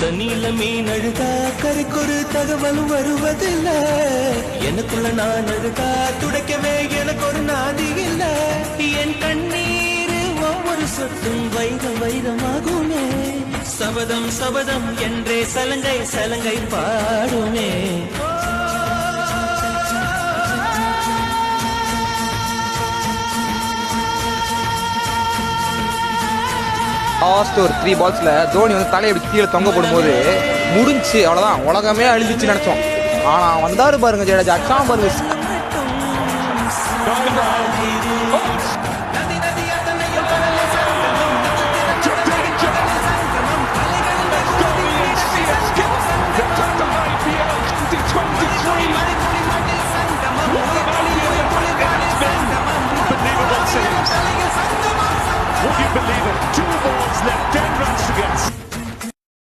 தண்ணியில மீன் அழுதா கரைக்கொரு தகவலும் வருவதில்ல. எனக்குள்ள நான் அழுதா துடைக்கவே எனக்கு ஒரு நாதி இல்ல. என் கண்ணீர் ஒவ்வொரு சொட்டும் வைரம் வைரமாகுமே. சபதம் சபதம் என்றே சலங்கை சலங்கை பாடுமே. லாஸ்ட் ஒரு 3 பால்ஸ்ல தோனி வந்து தலையை அப்படி கீழே தொங்க போடும்போது முடிஞ்சு அவ்வளவுதான், உலகமே அழிஞ்சிச்சு நினைச்சோம். ஆனா வந்தாரு பாருங்க ஜடேஜா, அச்சாம் பாருங்க.